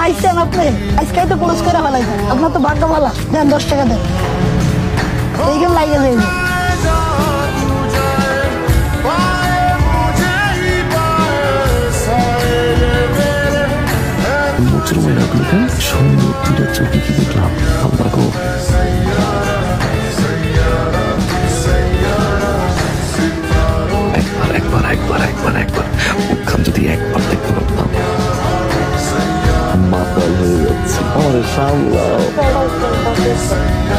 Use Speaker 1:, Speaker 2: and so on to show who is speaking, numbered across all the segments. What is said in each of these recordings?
Speaker 1: আইসেন আপনি আজকে তো ক্লোজ করে ফেলাইছেন। আপনার তো ভাগ্য ভালো। দেন 10 টাকা দেন, এইখানে লাগিয়ে দেবেন।
Speaker 2: সুন্দর দুটা চোখে কি দেখলাম আল্লাহ গো। একবার একবার একবার একবার একবার মুখখান যদি একবার দেখতে পারতাম। মাতাল হয়ে যাচ্ছে, আমাদের সামলাও।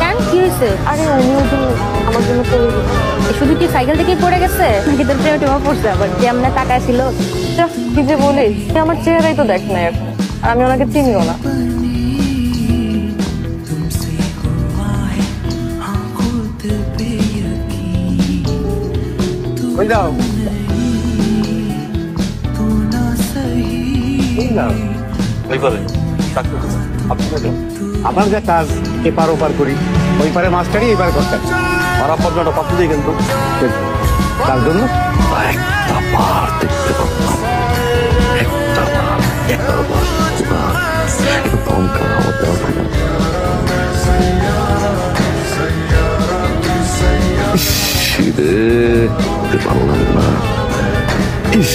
Speaker 3: কেন কি হয়েছে? আরে উনিও তো আমার জন্য করে শুধু কি সাইকেল থেকেই পড়ে গেছে নাকি তোর প্রেমে টেমা পড়ছে? আবার কেমনে টাকা ছিল? কি যে বলিস, আমার চেহারাই তো দেখ না এখন, আর আমি ওনাকে চিনিও না।
Speaker 4: আমার যে কাজ এপার ওপার করি, ওই পারে মাস্টারই এবার করতেন।
Speaker 2: খারাপ পর্যন্ত কত দিয়ে কিন্তু
Speaker 4: তার জন্য
Speaker 2: একটা বার দেখতে পারতাম, একটা বার একবার একটু কম খাওয়া দেওয়া থাকে না। ভালো লাগে না। ইস